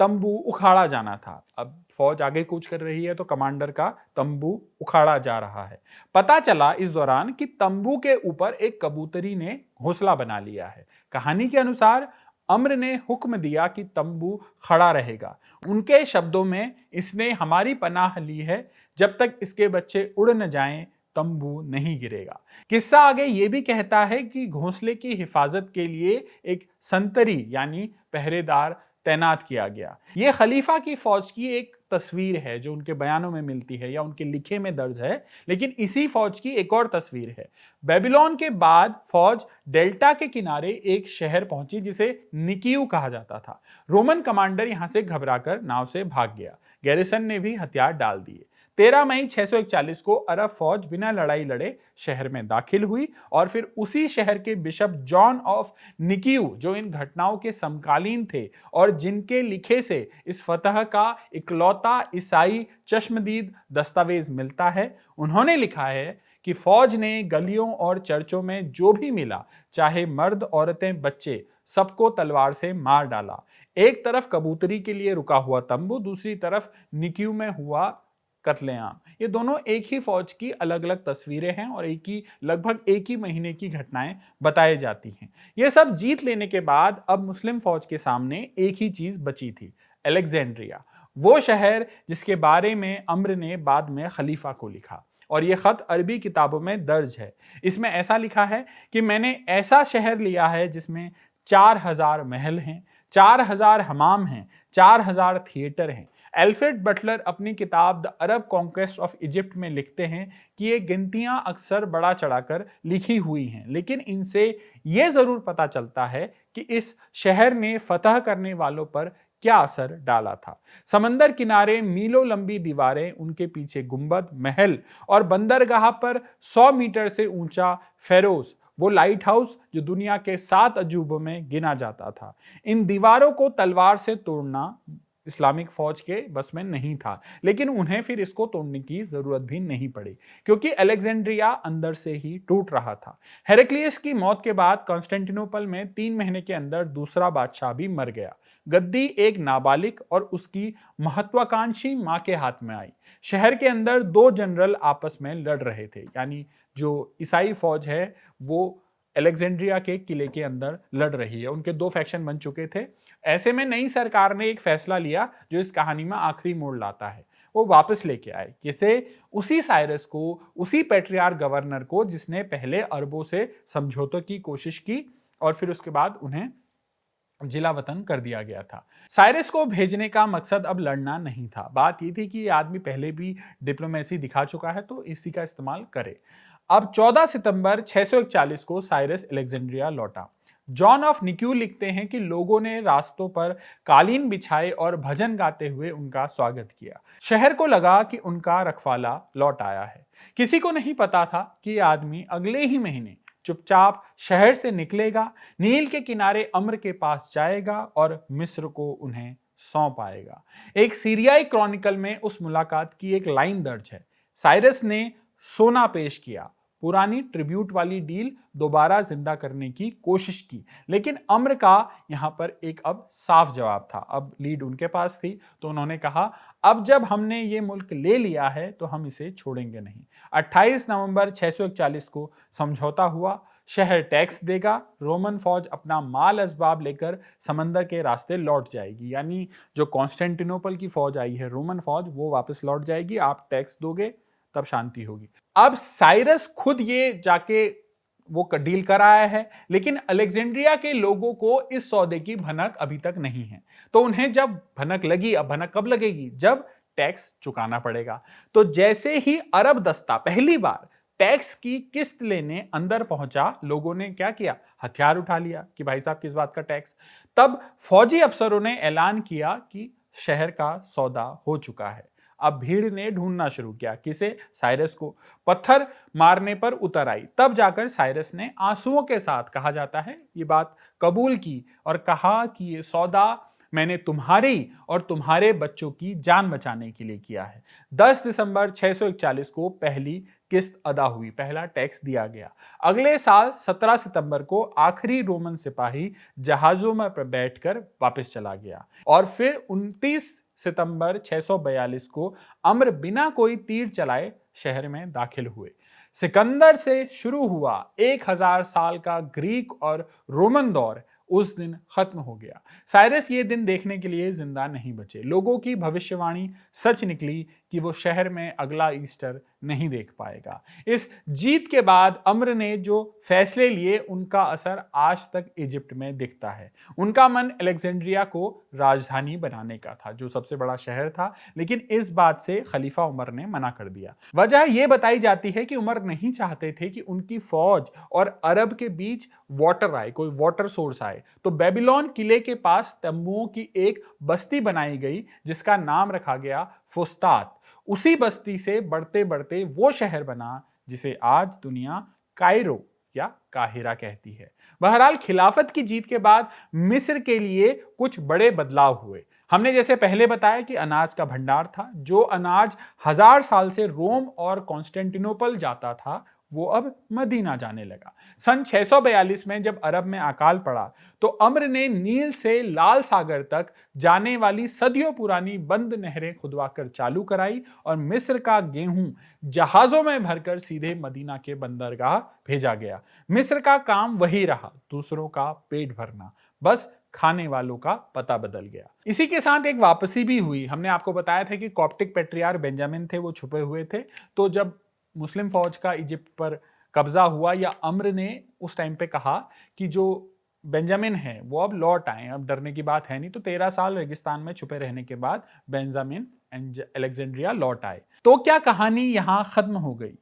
तंबू उखाड़ा जाना था। अब फौज आगे कूच कर रही है तो कमांडर का तंबू उखाड़ा जा रहा है। पता चला इस दौरान कि तंबू के ऊपर एक कबूतरी ने घोंसला बना लिया है। कहानी के अनुसार अम्र ने हुक्म दिया कि तंबू खड़ा रहेगा। उनके शब्दों में, इसने हमारी पनाह ली है, जब तक इसके बच्चे उड़ न जाएं तंबू नहीं गिरेगा। किस्सा आगे ये भी कहता है कि घोंसले की हिफाजत के लिए एक संतरी यानी पहरेदार तैनात किया गया। यह खलीफा की फौज की एक तस्वीर है जो उनके बयानों में मिलती है या उनके लिखे में दर्ज है। लेकिन इसी फौज की एक और तस्वीर है। बेबीलोन के बाद फौज डेल्टा के किनारे एक शहर पहुंची जिसे निकियू कहा जाता था। रोमन कमांडर यहां से घबराकर नाव से भाग गया। गैरिसन ने भी हथियार डाल दिए। 13 मई 641 को अरब फौज बिना लड़ाई लड़े शहर में दाखिल हुई और फिर उसी शहर के बिशप जॉन ऑफ निकियू, जो इन घटनाओं के समकालीन थे और जिनके लिखे से इस फतह का इकलौता ईसाई चश्मदीद दस्तावेज मिलता है, उन्होंने लिखा है कि फौज ने गलियों और चर्चों में जो भी मिला, चाहे मर्द औरतें बच्चे, सबको तलवार से मार डाला। एक तरफ कबूतरी के लिए रुका हुआ तंबू, दूसरी तरफ निकियू में हुआ कत्लेआम। ये दोनों एक ही फौज की अलग अलग तस्वीरें हैं और लगभग एक ही महीने की घटनाएं बताई जाती हैं। ये सब जीत लेने के बाद अब मुस्लिम फौज के सामने एक ही चीज बची थी, अलेक्जेंड्रिया, वो शहर जिसके बारे में अम्र ने बाद में खलीफा को लिखा। और ये खत अरबी किताबों में दर्ज है। इसमें ऐसा लिखा है कि मैंने ऐसा शहर लिया है जिसमें 4000 महल हैं, 4000 हमाम हैं, 4000 थिएटर हैं। एल्फ्रेड बटलर अपनी किताब the Arab conquest of Egypt में लिखते हैं कि ये गिनतियां अक्सर बड़ा चढ़ाकर लिखी हुई हैं, लेकिन इनसे ये जरूर पता चलता है कि इस शहर ने फतह करने वालों पर क्या असर डाला था। समंदर किनारे मीलों लंबी दीवारें, उनके पीछे गुंबद, महल और बंदरगाह पर 100 मीटर से ऊंचा फेरोज, वो लाइट हाउस जो दुनिया के 7 अजूबों में गिना जाता था। इन दीवारों को तलवार से तोड़ना इस्लामिक फौज के बस में नहीं था, लेकिन उन्हें फिर इसको तोड़ने की जरूरत भी नहीं पड़ी, क्योंकि अलेक्जेंड्रिया अंदर से ही टूट रहा था। हेरेक्लियस की मौत के बाद कॉन्स्टेंटिनोपल में 3 महीने के अंदर दूसरा बादशाह भी मर गया। गद्दी एक नाबालिग और उसकी महत्वाकांक्षी मां के हाथ में आई। शहर के अंदर 2 जनरल आपस में लड़ रहे थे, यानी जो ईसाई फौज है वो अलेक्जेंड्रिया के किले के अंदर लड़ रही है। उनके 2 फैक्शन बन चुके थे। ऐसे में नई सरकार ने एक फैसला लिया जो इस कहानी में आखिरी मोड़ लाता है। वो वापस लेके आए किसे? उसी साइरस को, उसी पेट्रियार्क गवर्नर को जिसने पहले अरबों से समझौते की कोशिश की और फिर उसके बाद उन्हें जिला वतन कर दिया गया था। साइरस को भेजने का मकसद अब लड़ना नहीं था। बात यह थी कि ये आदमी पहले भी डिप्लोमेसी दिखा चुका है, तो इसी का इस्तेमाल करे। अब 14 सितंबर 641 को साइरस अलेक्जेंड्रिया लौटा। जॉन ऑफ निक्यू लिखते हैं कि लोगों ने रास्तों पर कालीन बिछाए और भजन गाते हुए उनका स्वागत किया। शहर को लगा कि उनका रखवाला लौट आया है। किसी को नहीं पता था कि यह आदमी अगले ही महीने चुपचाप शहर से निकलेगा, नील के किनारे अम्र के पास जाएगा और मिस्र को उन्हें सौंप आएगा। एक सीरियाई क्रॉनिकल में उस मुलाकात की एक लाइन दर्ज है। साइरस ने सोना पेश किया, पुरानी ट्रिब्यूट वाली डील दोबारा जिंदा करने की कोशिश की, लेकिन अम्र का यहां पर एक अब साफ जवाब था। अब लीड उनके पास थी, तो उन्होंने कहा अब जब हमने ये मुल्क ले लिया है तो हम इसे छोड़ेंगे नहीं। 28 नवंबर 641 को समझौता हुआ। शहर टैक्स देगा, रोमन फौज अपना माल असबाब लेकर समंदर के रास्ते लौट जाएगी, यानी जो कॉन्स्टेंटिनोपल की फौज आई है, रोमन फौज, वो वापस लौट जाएगी। आप टैक्स दोगे तब शांति होगी। अब साइरस खुद ये जाके वो डील कराया है, लेकिन अलेक्जेंड्रिया के लोगों को इस सौदे की भनक अभी तक नहीं है। तो उन्हें जब भनक लगी, अब भनक कब लगेगी? जब टैक्स चुकाना पड़ेगा। तो जैसे ही अरब दस्ता पहली बार टैक्स की किस्त लेने अंदर पहुंचा, लोगों ने क्या किया? हथियार उठा लिया कि भाई साहब किस बात का टैक्स। तब फौजी अफसरों ने ऐलान किया कि शहर का सौदा हो चुका है। अब भीड़ ने ढूंढना शुरू किया, किसे? साइरस को। पत्थर मारने पर उतर आई। तब जाकर साइरस ने आंसुओं के साथ, कहा जाता है, ये बात कबूल की और कहा कि ये सौदा मैंने तुम्हारी और तुम्हारे बच्चों की जान बचाने के लिए किया है। 10 दिसंबर 641 को पहली किस्त अदा हुई, पहला टैक्स दिया गया। अगले साल 17 सितंबर को आखिरी रोमन सिपाही जहाजों में बैठकर वापस चला गया और फिर 29 सितंबर 642 को अम्र बिना कोई तीर चलाए शहर में दाखिल हुए। सिकंदर से शुरू हुआ 1000 साल का ग्रीक और रोमन दौर उस दिन खत्म हो गया। साइरस ये दिन देखने के लिए जिंदा नहीं बचे। लोगों की भविष्यवाणी सच निकली कि वो शहर में अगला ईस्टर नहीं देख पाएगा। इस जीत के बाद अम्र ने जो फैसले लिए, उनका असर आज तक इजिप्ट में दिखता है। उनका मन अलेक्जेंड्रिया को राजधानी बनाने का था, जो सबसे बड़ा शहर था, लेकिन इस बात से खलीफा उमर ने मना कर दिया। वजह यह बताई जाती है कि उमर नहीं चाहते थे कि उनकी फौज और अरब के बीच वाटर आए, कोई वाटर सोर्स आए। तो बेबीलोन किले के पास तंबुओं की एक बस्ती बनाई गई जिसका नाम रखा गया फुस्तात। उसी बस्ती से बढ़ते बढ़ते वो शहर बना जिसे आज दुनिया कायरो या काहिरा कहती है। बहरहाल खिलाफत की जीत के बाद मिस्र के लिए कुछ बड़े बदलाव हुए। हमने जैसे पहले बताया कि अनाज का भंडार था। जो अनाज 1000 साल से रोम और कॉन्स्टेंटिनोपल जाता था, वो अब मदीना जाने लगा। सन 642 में जब अरब में अकाल पड़ा, तो अम्र ने नील से लाल सागर तक जाने वाली सदियों पुरानी बंद नहरें खुदवाकर चालू कराई और मिस्र का गेहूं जहाजों में भरकर सीधे मदीना के बंदरगाह भेजा गया। मिस्र का काम वही रहा, दूसरों का पेट भरना, बस खाने वालों का पता बदल गया। इसी के साथ एक वापसी भी हुई। हमने आपको बताया था कि कॉप्टिक पेट्रियार्क बेंजामिन थे, वो छुपे हुए थे। तो जब मुस्लिम फौज का इजिप्ट पर कब्जा हुआ, या अम्र ने उस टाइम पे कहा कि जो बेंजामिन है वो अब लौट आए, अब डरने की बात है नहीं। तो 13 साल रेगिस्तान में छुपे रहने के बाद बेंजामिन अलेक्जेंड्रिया लौट आए। तो क्या कहानी यहां खत्म हो गई?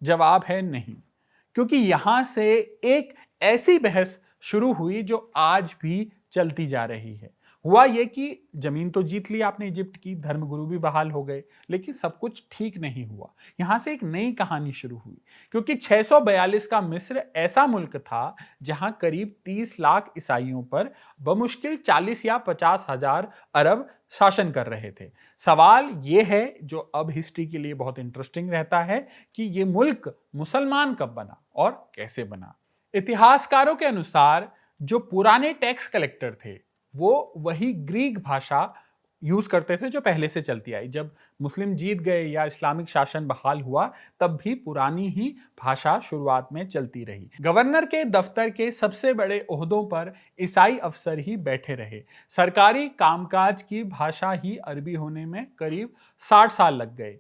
जवाब है नहीं, क्योंकि यहां से एक ऐसी बहस शुरू हुई जो आज भी चलती जा रही है। हुआ यह कि जमीन तो जीत ली आपने इजिप्ट की, धर्मगुरु भी बहाल हो गए, लेकिन सब कुछ ठीक नहीं हुआ। यहां से एक नई कहानी शुरू हुई, क्योंकि 642 का मिस्र ऐसा मुल्क था जहां करीब 30 लाख ईसाइयों पर बमुश्किल 40 या 50 हजार अरब शासन कर रहे थे। सवाल यह है, जो अब हिस्ट्री के लिए बहुत इंटरेस्टिंग रहता है, कि यह मुल्क मुसलमान कब बना और कैसे बना। इतिहासकारों के अनुसार जो पुराने टैक्स कलेक्टर थे वो वही ग्रीक भाषा यूज करते थे जो पहले से चलती आई। जब मुस्लिम जीत गए या इस्लामिक शासन बहाल हुआ, तब भी पुरानी ही भाषा शुरुआत में चलती रही। गवर्नर के दफ्तर के सबसे बड़े ओहदों पर ईसाई अफसर ही बैठे रहे। सरकारी कामकाज की भाषा ही अरबी होने में करीब 60 साल लग गए।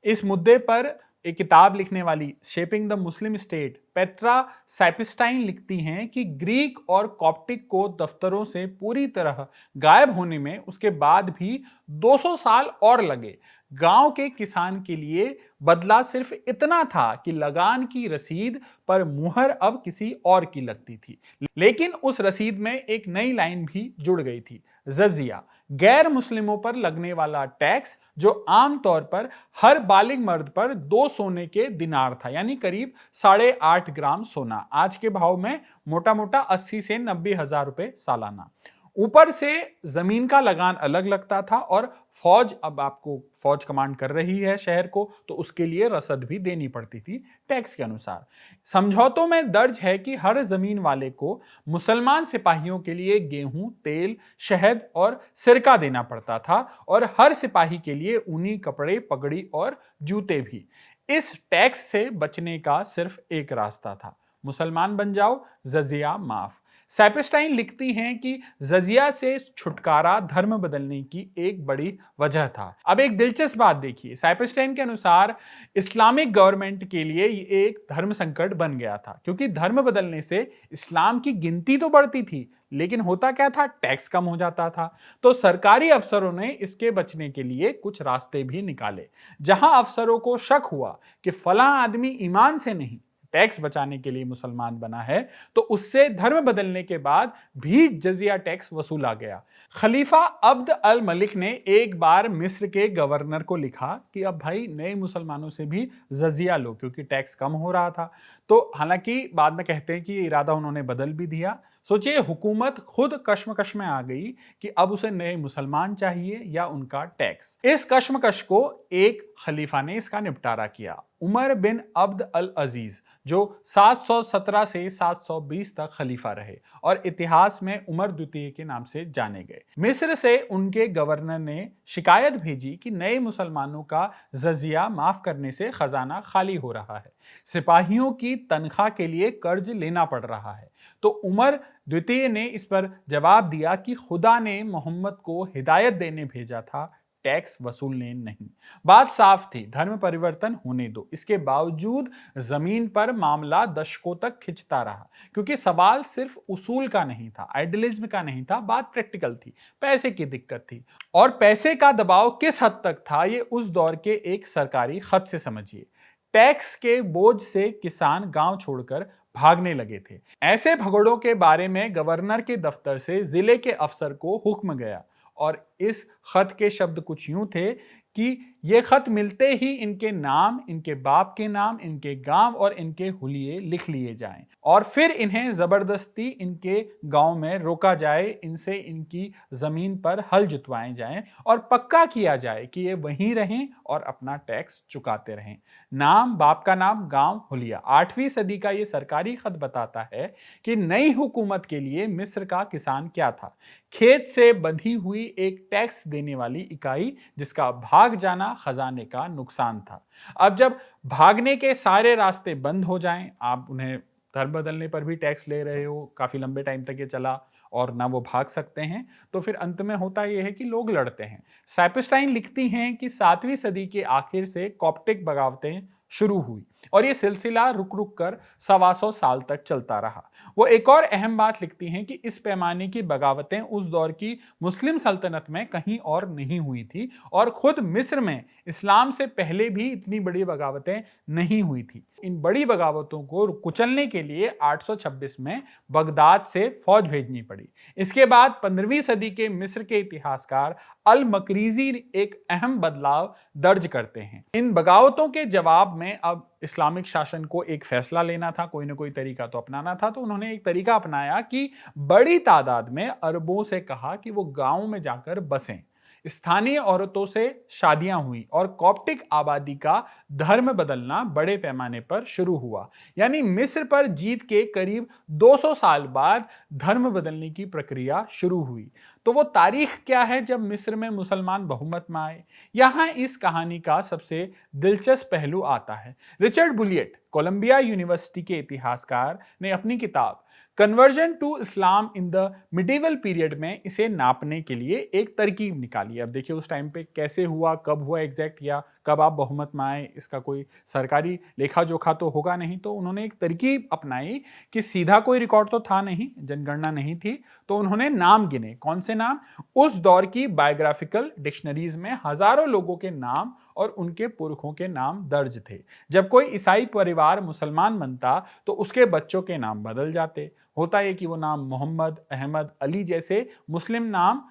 इस मुद्दे पर एक किताब लिखने वाली shaping the Muslim state Petra सैपिस्टाइन लिखती हैं कि ग्रीक और कॉप्टिक को दफ्तरों से पूरी तरह गायब होने में उसके बाद भी 200 साल और लगे। गांव के किसान के लिए बदला सिर्फ इतना था कि लगान की रसीद पर मुहर अब किसी और की लगती थी, लेकिन उस रसीद में एक नई लाइन भी जुड़ गई थी, जजिया, गैर मुस्लिमों पर लगने वाला टैक्स, जो आमतौर पर हर बालिग मर्द पर 2 सोने के दिनार था, यानी करीब 8.5 ग्राम सोना, आज के भाव में मोटा मोटा 80 से 90 हजार रुपए सालाना। ऊपर से जमीन का लगान अलग लगता था, और फौज, अब आपको फौज कमांड कर रही है शहर को, तो उसके लिए रसद भी देनी पड़ती थी टैक्स के अनुसार। समझौतों में दर्ज है कि हर जमीन वाले को मुसलमान सिपाहियों के लिए गेहूं, तेल, शहद और सिरका देना पड़ता था, और हर सिपाही के लिए ऊनी कपड़े, पगड़ी और जूते भी। इस टैक्स से बचने का सिर्फ एक रास्ता था, मुसलमान बन जाओ, जजिया माफ। सैपिस्टाइन लिखती हैं कि जजिया से छुटकारा धर्म बदलने की एक बड़ी वजह था। अब एक दिलचस्प बात देखिए, सैपिस्टाइन के अनुसार इस्लामिक गवर्नमेंट के लिए ये एक धर्म संकट बन गया था, क्योंकि धर्म बदलने से इस्लाम की गिनती तो बढ़ती थी, लेकिन होता क्या था, टैक्स कम हो जाता था। तो सरकारी अफसरों ने इसके बचने के लिए कुछ रास्ते भी निकाले। जहां अफसरों को शक हुआ कि फलां आदमी ईमान से नहीं, टैक्स बचाने के लिए मुसलमान बना है, तो उससे धर्म बदलने के बाद भी जजिया टैक्स वसूला गया। खलीफा अब्द अल मलिक ने एक बार मिस्र के गवर्नर को लिखा कि अब भाई नए मुसलमानों से भी जजिया लो, क्योंकि टैक्स कम हो रहा था। तो हालांकि बाद में कहते हैं कि ये इरादा उन्होंने बदल भी दिया। सोचिए, हुकूमत खुद कश्मकश में आ गई कि अब उसे नए मुसलमान चाहिए या उनका टैक्स। इस कश्मकश को एक खलीफा ने इसका निपटारा किया, उमर बिन अब्द अल अजीज, जो 717 से 720 तक खलीफा रहे और इतिहास में उमर द्वितीय के नाम से जाने गए। मिस्र से उनके गवर्नर ने शिकायत भेजी कि नए मुसलमानों का जजिया माफ करने से खजाना खाली हो रहा है, सिपाहियों की तनख्वाह के लिए कर्ज लेना पड़ रहा है। तो उमर द्वितीय ने इस पर जवाब दिया कि खुदा ने मोहम्मद को हिदायत देने भेजा था, टैक्स वसूलने नहीं। बात साफ थी, धर्म परिवर्तन होने दो। इसके बावजूद जमीन पर मामला दशकों तक खिंचता रहा, क्योंकि सवाल सिर्फ उसूल का नहीं था, आइडियलिज्म का नहीं था, बात प्रैक्टिकल थी, पैसे की दिक्कत थी। और पैसे का दबाव किस हद तक था, ये उस दौर के एक सरकारी खत से समझिए। टैक्स के बोझ से किसान गांव छोड़कर भागने लगे थे। ऐसे भगोड़ों के बारे में गवर्नर के दफ्तर से जिले के अफसर को हुक्म गया, और इस खत के शब्द कुछ यूं थे कि ये खत मिलते ही इनके नाम, इनके बाप के नाम, इनके गांव और इनके हुलिये लिख लिए जाएं, और फिर इन्हें जबरदस्ती इनके गांव में रोका जाए, इनसे इनकी जमीन पर हल जुतवाए जाएं और पक्का किया जाए कि ये वहीं रहें और अपना टैक्स चुकाते रहें। नाम, बाप का नाम, गांव, हुलिया। 8वीं सदी का ये सरकारी खत बताता है कि नई हुकूमत के लिए मिस्र का किसान क्या था, खेत से बंधी हुई एक टैक्स देने वाली इकाई, जिसका भाग जाना खजाने का नुकसान था। अब जब भागने के सारे रास्ते बंद हो जाएं, आप उन्हें धर्म बदलने पर भी टैक्स ले रहे हो, काफी लंबे टाइम तक ये चला और ना वो भाग सकते हैं, तो फिर अंत में होता यह है कि लोग लड़ते हैं। सैपिस्टाइन लिखती हैं कि 7वीं सदी के आखिर से कॉप्टिक बगावतें शुरू हुई। और ये सिलसिला रुक रुक कर 125 साल तक चलता रहा। वो एक और अहम बात लिखती हैं कि इस पैमाने की बगावतें उस दौर की मुस्लिम सल्तनत में कहीं और नहीं हुई थी और खुद मिस्र में इस्लाम से पहले भी इतनी बड़ी बगावतें नहीं हुई थी। इन बड़ी बगावतों को कुचलने के लिए 826 में बगदाद से फौज भेजनी पड़ी। इसके बाद 15वीं सदी के मिस्र के इतिहासकार अल मकरीजी एक अहम बदलाव दर्ज करते हैं। इन बगावतों के जवाब में अब इस्लामिक शासन को एक फैसला लेना था, कोई ना कोई तरीका तो अपनाना था। तो उन्होंने एक तरीका अपनाया कि बड़ी तादाद में अरबों से कहा कि वो गांव में जाकर बसें। स्थानीय औरतों से शादियां हुई और कॉप्टिक आबादी का धर्म बदलना बड़े पैमाने पर शुरू हुआ। यानी मिस्र पर जीत के करीब 200 साल बाद धर्म बदलने की प्रक्रिया शुरू हुई। तो वो तारीख क्या है जब मिस्र में मुसलमान बहुमत में आए? यहां इस कहानी का सबसे दिलचस्प पहलू आता है। रिचर्ड बुलियट, कोलंबिया यूनिवर्सिटी के इतिहासकार, ने अपनी किताब conversion to Islam in the medieval period में इसे नापने के लिए एक तरकीब निकाली। अब देखिए उस टाइम पे कैसे हुआ, कब हुआ एग्जैक्ट, या कब आप बहुमत में आए, इसका कोई सरकारी लेखा जोखा तो होगा नहीं। तो उन्होंने एक तरकीब अपनाई कि सीधा कोई रिकॉर्ड तो था नहीं, जनगणना नहीं थी, तो उन्होंने नाम गिने। कौन से नाम? उस दौर की बायोग्राफिकल डिक्शनरीज में हजारों लोगों के नाम और उनके पुरखों के नाम दर्ज थे। जब कोई ईसाई परिवार मुसलमान बनता तो उसके बच्चों के नाम बदल जाते। होता है कि वो नाम मोहम्मद, अहमद, अली जैसे मुस्लिम नाम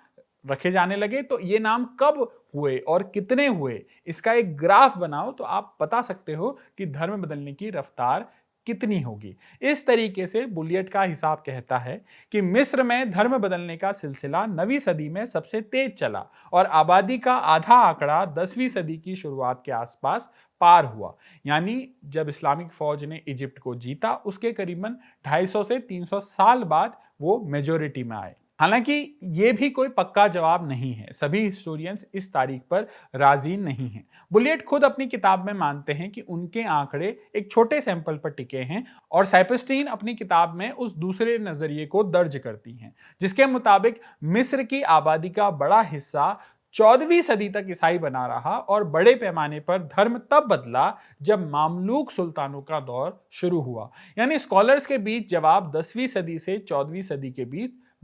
रखे जाने लगे। तो ये नाम कब हुए और कितने हुए, इसका एक ग्राफ बनाओ तो आप बता सकते हो कि धर्म बदलने की रफ्तार कितनी होगी। इस तरीके से बुलियट का हिसाब कहता है कि मिस्र में धर्म बदलने का सिलसिला 9वीं सदी में सबसे तेज चला और आबादी का आधा आंकड़ा 10वीं सदी की शुरुआत के आसपास पार हुआ। यानी जब इस्लामिक फौज ने इजिप्ट को जीता उसके करीबन 250 से 300 साल बाद वो मेजोरिटी में आए। हालांकि ये भी कोई पक्का जवाब नहीं है, सभी हिस्टोरियंस इस तारीख पर राजी नहीं हैं। बुलियट खुद अपनी किताब में मानते हैं कि उनके आंकड़े एक छोटे सैंपल पर टिके हैं और साइप्रस्टीन अपनी किताब में उस दूसरे नजरिए को दर्ज करती हैं, जिसके मुताबिक मिस्र की आबादी का बड़ा हिस्सा 14वीं सदी तक ईसाई बना रहा और बड़े पैमाने पर धर्म तब बदला जब मामलूक सुल्तानों का दौर शुरू हुआ। यानी स्कॉलर्स के बीच जवाब 10वीं सदी से 14वीं सदी के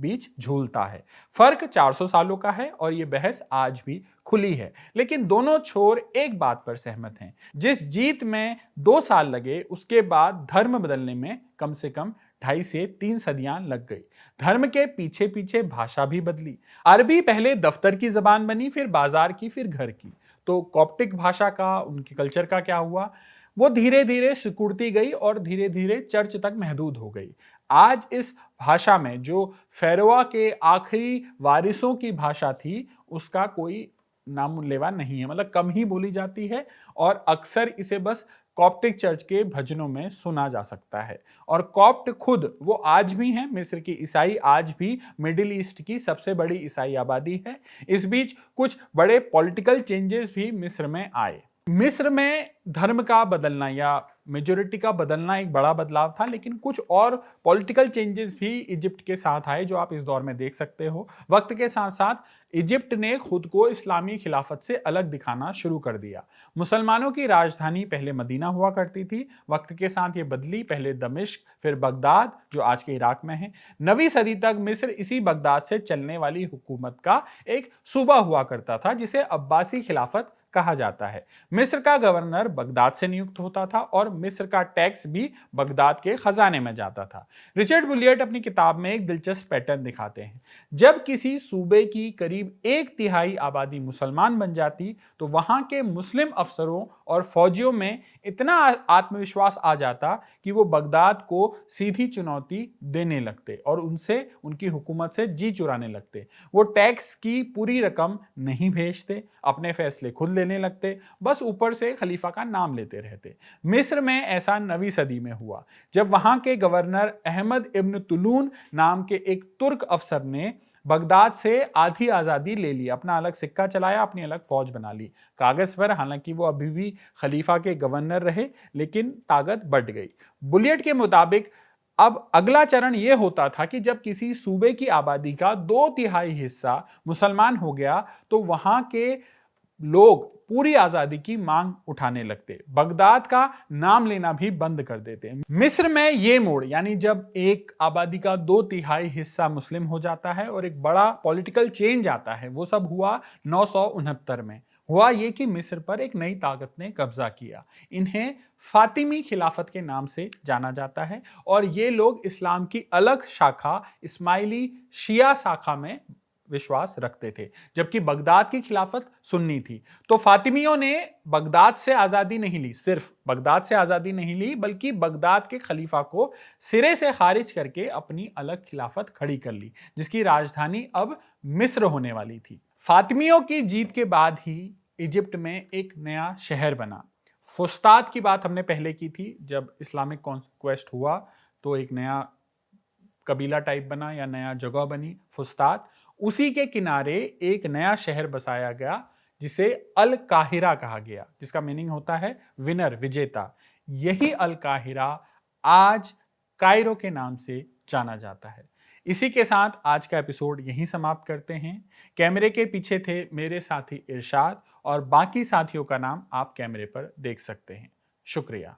बीच झूलता है। फर्क 400 सालों का है और यह बहस आज भी खुली है। लेकिन दोनों छोर एक बात पर सहमत हैं, जिस जीत में 2 साल लगे उसके बाद धर्म बदलने में कम से कम 2.5 से 3 सदियां लग गई। धर्म के पीछे पीछे भाषा भी बदली। अरबी पहले दफ्तर की जबान बनी, फिर बाजार की, फिर घर की। तो कॉप्टिक भाषा का, उनके कल्चर का क्या हुआ? वो धीरे धीरे सिकुड़ती गई और धीरे धीरे चर्च तक महदूद हो गई। आज इस भाषा में जो फेरोआ के आखिरी वारिसों की भाषा थी उसका कोई नाम लेवा नहीं है, मतलब कम ही बोली जाती है और अक्सर इसे बस कॉप्टिक चर्च के भजनों में सुना जा सकता है। और कॉप्ट खुद वो आज भी हैं, मिस्र की ईसाई आज भी मिडिल ईस्ट की सबसे बड़ी ईसाई आबादी है। इस बीच कुछ बड़े पॉलिटिकल चेंजेस भी मिस्र में आए। मिस्र में धर्म का बदलना या मेजोरिटी का बदलना एक बड़ा बदलाव था, लेकिन कुछ और पॉलिटिकल चेंजेस भी इजिप्ट के साथ आए जो आप इस दौर में देख सकते हो। वक्त के साथ साथ इजिप्ट ने खुद को इस्लामी खिलाफत से अलग दिखाना शुरू कर दिया। मुसलमानों की राजधानी पहले मदीना हुआ करती थी, वक्त के साथ ये बदली, पहले दमिश्क, फिर बगदाद जो आज के इराक में है। 9वीं सदी तक मिस्र इसी बगदाद से चलने वाली हुकूमत का एक सूबा हुआ करता था जिसे अब्बासी खिलाफत कहा जाता है। मिस्र का गवर्नर बगदाद से नियुक्त होता था और मिस्र का टैक्स भी बगदाद के खजाने में जाता था। रिचर्ड बुलियट अपनी किताब में एक दिलचस्प पैटर्न दिखाते हैं। जब किसी सूबे की करीब 1/3 आबादी मुसलमान बन जाती तो वहां के मुस्लिम अफसरों और फौजियों में इतना आत्मविश्वास आ जाता कि वो बगदाद को सीधी चुनौती देने लगते और उनसे, उनकी हुकूमत से जी चुराने लगते। वो टैक्स की पूरी रकम नहीं भेजते, अपने फैसले खुद लेने लगते, बस ऊपर से खलीफा का नाम लेते रहते। मिस्र में ऐसा 9वीं सदी में हुआ जब वहां के गवर्नर अहमद इब्न तुलून नाम के एक तुर्क अफसर ने बगदाद से आधी आज़ादी ले ली, अपना अलग सिक्का चलाया, अपनी अलग फौज बना ली। कागज पर हालांकि वो अभी भी खलीफा के गवर्नर रहे, लेकिन ताकत बढ़ गई। बुलियट के मुताबिक अब अगला चरण यह होता था कि जब किसी सूबे की आबादी का 2/3 हिस्सा मुसलमान हो गया तो वहां के लोग पूरी आजादी की मांग उठाने लगते, बगदाद का नाम लेना भी बंद कर देते। मिस्र में यह मोड़, यानी जब एक आबादी का 2/3 हिस्सा मुस्लिम हो जाता है और एक बड़ा पॉलिटिकल चेंज आता है, वो सब हुआ 969 में। हुआ ये कि मिस्र पर एक नई ताकत ने कब्जा किया। इन्हें फातिमी खिलाफत के नाम से जाना जाता है और ये लोग इस्लाम की अलग शाखा इस्माइली शिया शाखा में विश्वास रखते थे, जबकि बगदाद की खिलाफत सुन्नी थी। तो फातिमियों ने बगदाद से आजादी नहीं ली, सिर्फ बगदाद से आजादी नहीं ली, बल्कि बगदाद के खलीफा को सिरे से खारिज करके अपनी अलग खिलाफत खड़ी कर ली, जिसकी राजधानी अब मिस्र होने वाली थी। फातिमियों की जीत के बाद ही इजिप्ट में एक नया शहर बना। फुस्तात की बात हमने पहले की थी, जब इस्लामिक कॉन्क्वेस्ट हुआ तो एक नया कबीला टाइप बना या नया जगह बनी फुस्तात। उसी के किनारे एक नया शहर बसाया गया जिसे अल काहिरा कहा गया, जिसका मीनिंग होता है विनर, विजेता। यही अल काहिरा आज कायरो के नाम से जाना जाता है। इसी के साथ आज का एपिसोड यहीं समाप्त करते हैं। कैमरे के पीछे थे मेरे साथी इरशाद और बाकी साथियों का नाम आप कैमरे पर देख सकते हैं। शुक्रिया।